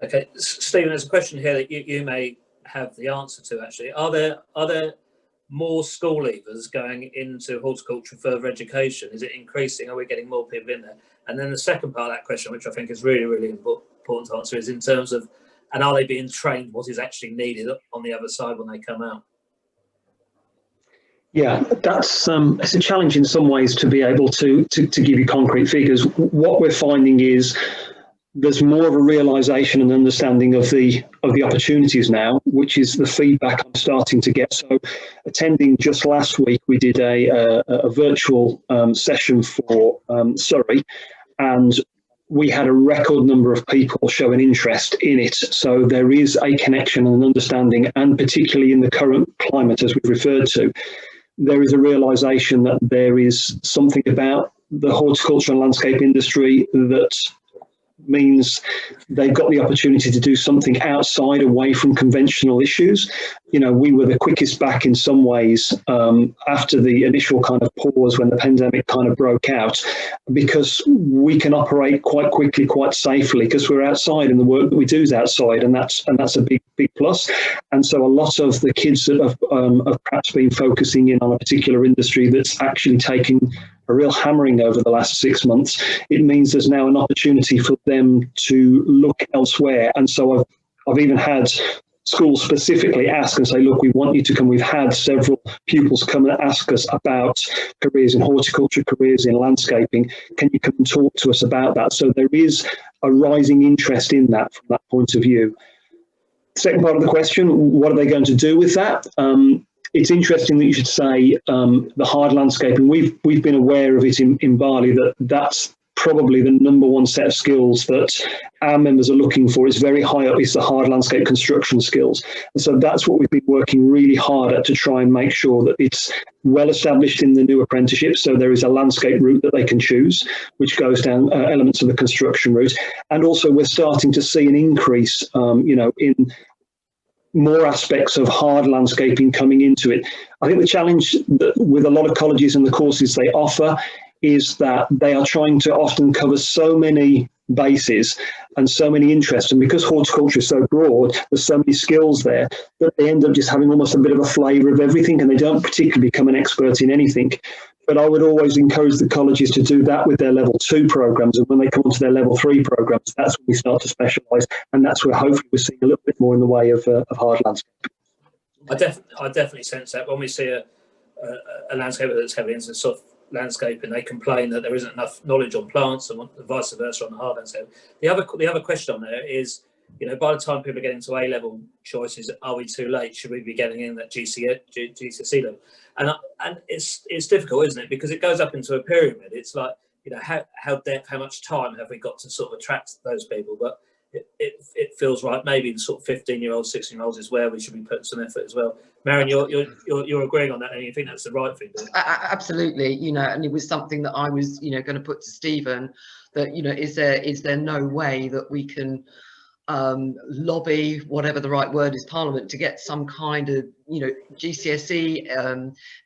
Okay, Stephen, there's a question here that you may have the answer to. Actually, are there more school leavers going into horticulture further education? Is it increasing? Are we getting more people in there? And then the second part of that question, which I think is really, really important to answer, is in terms of, and are they being trained what is actually needed on the other side when they come out? Yeah, that's it's a challenge in some ways to be able to give you concrete figures. What we're finding is there's more of a realization and understanding of the opportunities now, which is the feedback I'm starting to get. So attending just last week, we did a virtual session for Surrey, and we had a record number of people showing interest in it. So there is a connection and an understanding, and particularly in the current climate, as we've referred to, there is a realization that there is something about the horticulture and landscape industry that means they've got the opportunity to do something outside, away from conventional issues. You know, we were the quickest back in some ways after the initial kind of pause when the pandemic kind of broke out, because we can operate quite quickly, quite safely, because we're outside and the work that we do is outside, and that's a big plus. And so a lot of the kids that have perhaps been focusing in on a particular industry that's actually taken a real hammering over the last 6 months, it means there's now an opportunity for them to look elsewhere. And so I've even had schools specifically ask and say, look, we want you to come. We've had several pupils come and ask us about careers in horticulture, careers in landscaping. Can you come and talk to us about that? So there is a rising interest in that from that point of view. Second part of the question, what are they going to do with that? It's interesting that you should say the hard landscaping. We've been aware of it in Bali, that's probably the number one set of skills that our members are looking for. It's very high up, it's the hard landscape construction skills. And so that's what we've been working really hard at, to try and make sure that it's well established in the new apprenticeships. So there is a landscape route that they can choose, which goes down elements of the construction route. And also we're starting to see an increase, in more aspects of hard landscaping coming into it. I think the challenge with a lot of colleges and the courses they offer is that they are trying to often cover so many bases and so many interests, and because horticulture is so broad, there's so many skills there that they end up just having almost a bit of a flavour of everything, and they don't particularly become an expert in anything. But I would always encourage the colleges to do that with their level 2 programs, and when they come onto their level 3 programs, that's when we start to specialise, and that's where hopefully we're seeing a little bit more in the way of hard landscape. I definitely sense that when we see a landscaper that's heavily into soft landscape and they complain that there isn't enough knowledge on plants and vice versa on the hard landscape. The other question on there is, by the time people are getting to A-level choices, are we too late? Should we be getting in that GCSE level? And it's difficult, isn't it? Because it goes up into a pyramid. It's like, how much time have we got to sort of attract those people? But it feels right. Maybe the sort of 15-year-olds, 16-year-olds is where we should be putting some effort as well. Marian, you're agreeing on that, and you think that's the right thing? Absolutely, and it was something that I was, going to put to Stephen, that is there no way that we can lobby, whatever the right word is, Parliament, to get some kind of GCSE,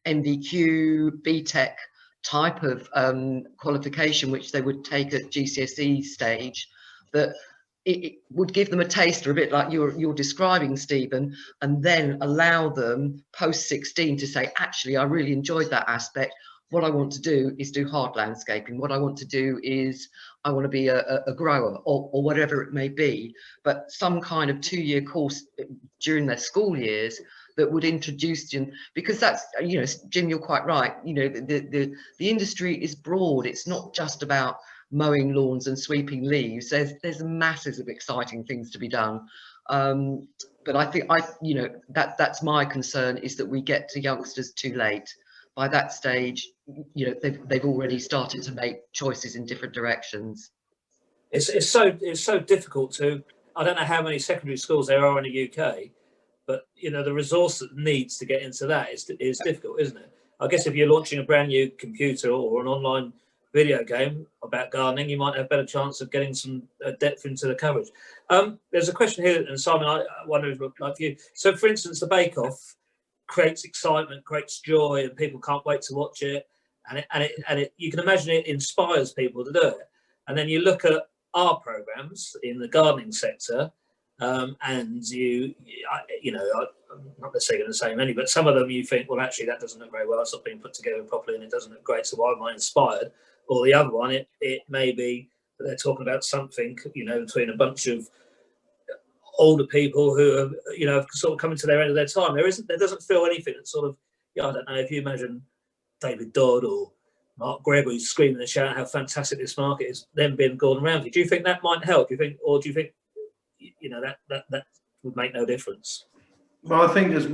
MVQ, BTEC type of qualification which they would take at GCSE stage, that it would give them a taster, a bit like you're describing, Stephen, and then allow them post 16 to say, actually, I really enjoyed that aspect. What I want to do is do hard landscaping. What I want to do is I want to be a grower, or whatever it may be. But some kind of 2-year course during their school years that would introduce them, because that's, Jim, you're quite right. The industry is broad. It's not just about mowing lawns and sweeping leaves. There's masses of exciting things to be done. But I think that's my concern, is that we get to youngsters too late. By that stage, they've already started to make choices in different directions. It's so difficult to. I don't know how many secondary schools there are in the UK, but the resource that needs to get into that is difficult, isn't it? I guess if you're launching a brand new computer or an online video game about gardening, you might have a better chance of getting some depth into the coverage. There's a question here, and Simon, I wonder if it's like for you. So, for instance, the Bake Off creates excitement, creates joy, and people can't wait to watch it. And it you can imagine it inspires people to do it. And then you look at our programs in the gardening sector, and I'm not necessarily going to say many, but some of them you think, well, actually that doesn't look very well. It's not being put together properly, and it doesn't look great. So why am I inspired? Or the other one, it may be that they're talking about something, between a bunch of older people who are, sort of coming to their end of their time. There doesn't feel anything that sort of, I don't know, if you imagine David Dodd or Mark Gregory screaming and shouting how fantastic this market is, then being Gordon Ramsay. Do you think that might help? Do you think that would make no difference? Well, I think as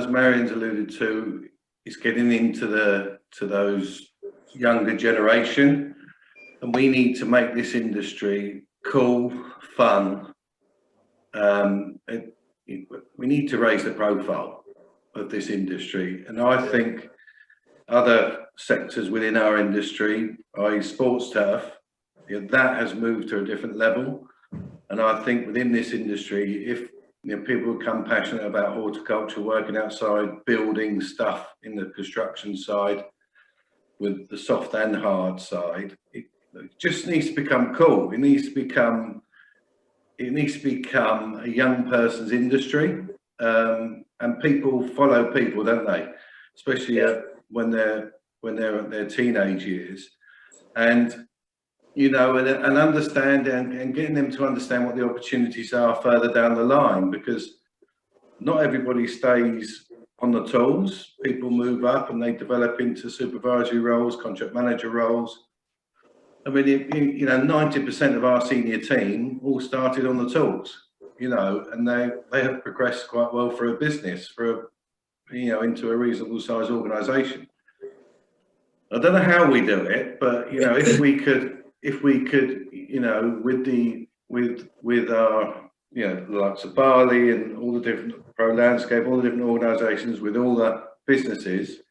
Marian's alluded to, it's getting into those younger generation, and we need to make this industry cool, fun. We need to raise the profile of this industry, and I think other sectors within our industry, i.e. sports turf, that has moved to a different level. And I think within this industry, if people become passionate about horticulture, working outside, building stuff in the construction side, with the soft and hard side, it just needs to become cool. It needs to become a young person's industry, and people follow people, don't they? Especially when they're at their teenage years, and and understand and getting them to understand what the opportunities are further down the line, because not everybody stays on the tools. People move up and they develop into supervisory roles, contract manager roles. I mean, 90% of our senior team all started on the tools, and they have progressed quite well for a business, into a reasonable size organisation. I don't know how we do it, but if we could if we could, you know, with our, you know, likes of Barley and all the different Pro Landscape, all the different organisations with all the businesses,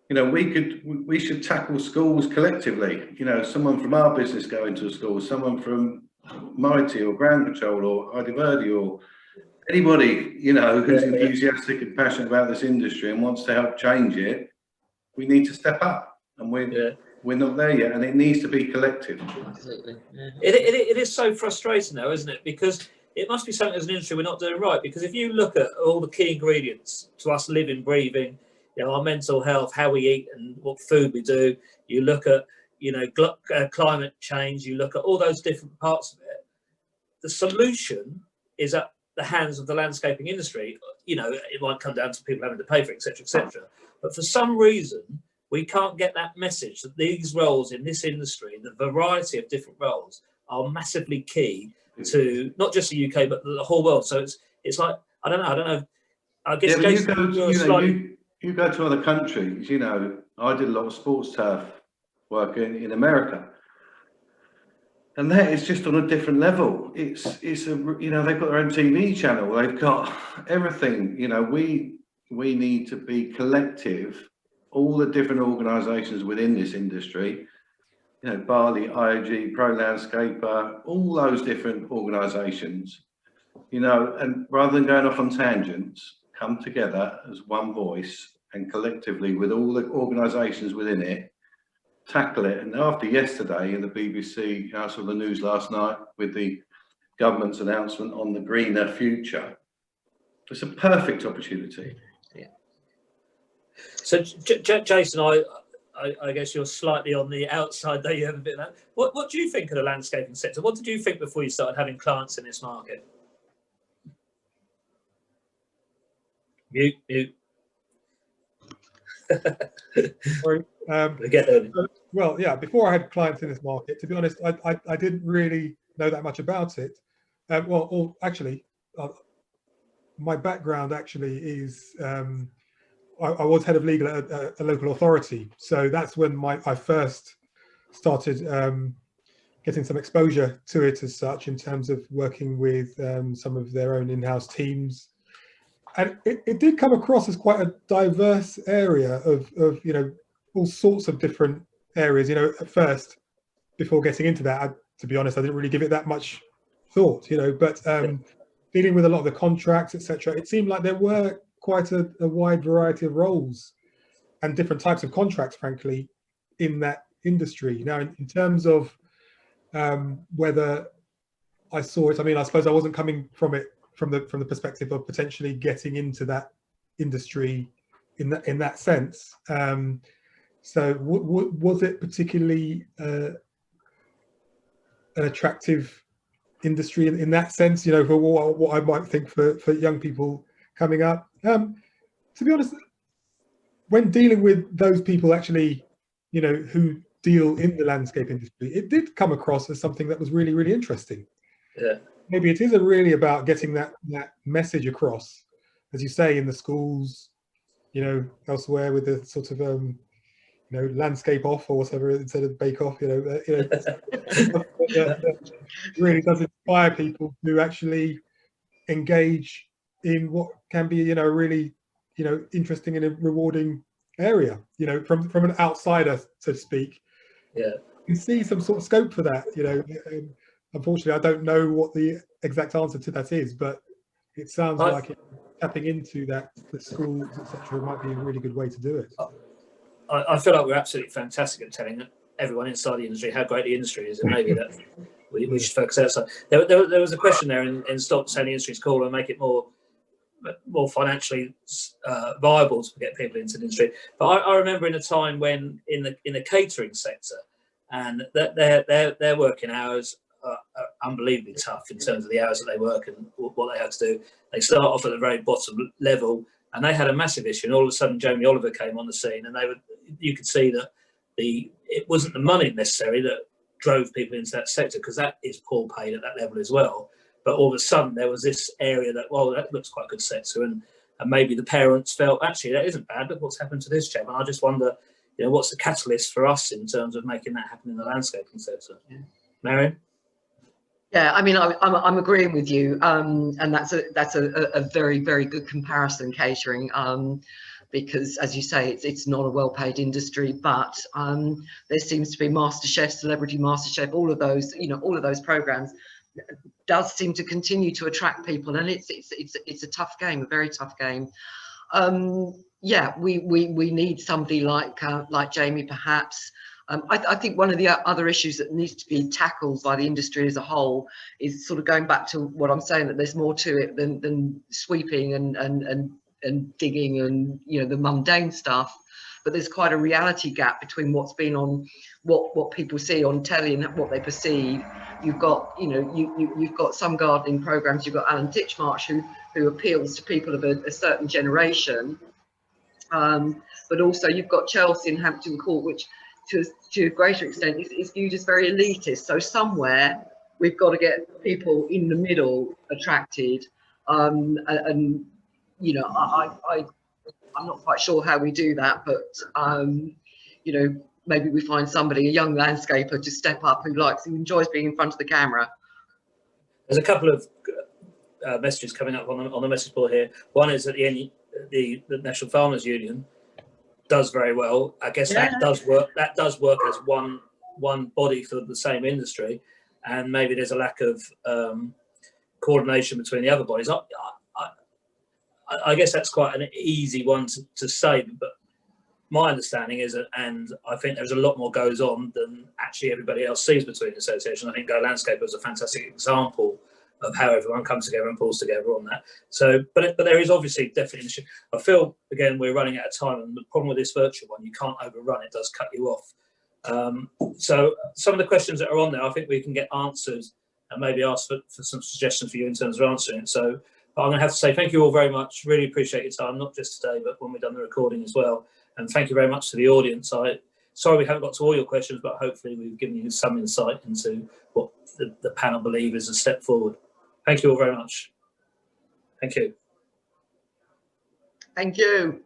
you know, we should tackle schools collectively. You know, someone from our business going to a school, someone from Mighty or Ground Control or Ivy Verde or anybody, you know, who's enthusiastic and passionate about this industry and wants to help change it. We need to step up, and we're not there yet, and it needs to be collective. Absolutely. Yeah. It is so frustrating though, isn't it? Because it must be something as an industry we're not doing right. Because if you look at all the key ingredients to us living, breathing, you know, our mental health, how we eat and what food we do, you look at, you know, climate change, you look at all those different parts of it, the solution is at the hands of the landscaping industry. You know, it might come down to people having to pay for it, etc., etc. But for some reason, we can't get that message that these roles in this industry, the variety of different roles, are massively key to not just the UK but the whole world. So it's like I don't know. I guess you go to other countries. You know, I did a lot of sports turf work in America, and that is just on a different level. It's a, you know, they've got their own TV channel. They've got everything. You know, we need to be collective. All the different organisations within this industry, you know, Barley, IOG, Pro Landscaper, all those different organisations, you know, and rather than going off on tangents, come together as one voice and collectively with all the organisations within it, tackle it. And after yesterday in the BBC, I saw the news last night with the government's announcement on the greener future, it's a perfect opportunity. So, Jason, I guess you're slightly on the outside there. You have a bit of that. What do you think of the landscaping sector? What did you think before you started having clients in this market? Mute. Sorry. Well, yeah, before I had clients in this market, to be honest, I didn't really know that much about it. My background actually is I was head of legal at a local authority, so that's when I first started getting some exposure to it as such, in terms of working with some of their own in-house teams, and it did come across as quite a diverse area of you know, all sorts of different areas. You know, at first, before getting into that, to be honest, I didn't really give it that much thought. You know, but dealing with a lot of the contracts, etc., it seemed like there were quite a wide variety of roles and different types of contracts, frankly, in that industry. Now, in terms of whether I saw it, I mean, I suppose I wasn't coming from it from the perspective of potentially getting into that industry in that sense. So was it particularly an attractive industry in that sense, you know, for what I might think for young people coming up? To be honest, when dealing with those people actually, you know, who deal in the landscape industry, it did come across as something that was really, really interesting. Yeah. Maybe it isn't really about getting that message across, as you say, in the schools, you know, elsewhere with the sort of you know, landscape off or whatever instead of bake off. You know, that really does inspire people to actually engage in what can be, you know, really, you know, interesting and a rewarding area, you know, from an outsider, so to speak. Yeah, you see some sort of scope for that, you know. Unfortunately, I don't know what the exact answer to that is, but it sounds like tapping into that, the schools, etc., might be a really good way to do it. I feel like we're absolutely fantastic at telling everyone inside the industry how great the industry is, and maybe that we should focus outside. There was a question there in stop saying the industry's cool and make it more financially viable to get people into the industry. But I remember in a time when in the catering sector, and that their working hours are unbelievably tough in terms of the hours that they work and what they have to do. They start off at the very bottom level, and they had a massive issue. And all of a sudden, Jamie Oliver came on the scene, and you could see that it wasn't the money necessarily that drove people into that sector, because that is poor paid at that level as well. But all of a sudden, there was this area that, well, that looks quite a good sector, and maybe the parents felt, actually, that isn't bad. Look what's happened to this chap. And I just wonder, you know, what's the catalyst for us in terms of making that happen in the landscaping sector? Yeah. Marian? Yeah, I mean, I'm agreeing with you, and that's a very, very good comparison, catering, because as you say, it's not a well-paid industry, but there seems to be MasterChef, Celebrity MasterChef, all of those, you know, all of those programs does seem to continue to attract people, and it's a tough game, a very tough game. Yeah, we need somebody like Jamie, perhaps. I think one of the other issues that needs to be tackled by the industry as a whole is sort of going back to what I'm saying, that there's more to it than sweeping and digging and, you know, the mundane stuff. But there's quite a reality gap between what's been on, what people see on telly and what they perceive. You've got, you know, you've got some gardening programs. You've got Alan Titchmarsh who appeals to people of a certain generation, but also you've got Chelsea and Hampton Court, which to a greater extent is viewed as very elitist. So somewhere we've got to get people in the middle attracted, and you know, I'm not quite sure how we do that, but you know, maybe we find somebody, a young landscaper, to step up who enjoys being in front of the camera. There's a couple of messages coming up on the message board here. One is that the National Farmers Union does very well. I guess that does work. That does work as one body for the same industry, and maybe there's a lack of coordination between the other bodies. I guess that's quite an easy one to say, but my understanding is that, and I think there's a lot more goes on than actually everybody else sees between the association. I think Go Landscape was a fantastic example of how everyone comes together and pulls together on that. So, but there is obviously definitely an issue. I feel, again, we're running out of time, and the problem with this virtual one, you can't overrun, it does cut you off. So some of the questions that are on there, I think we can get answered and maybe ask for some suggestions for you in terms of answering it. So I'm going to have to say thank you all very much. Really appreciate your time, not just today, but when we've done the recording as well. And thank you very much to the audience. Sorry we haven't got to all your questions, but hopefully we've given you some insight into what the panel believe is a step forward. Thank you all very much. Thank you. Thank you.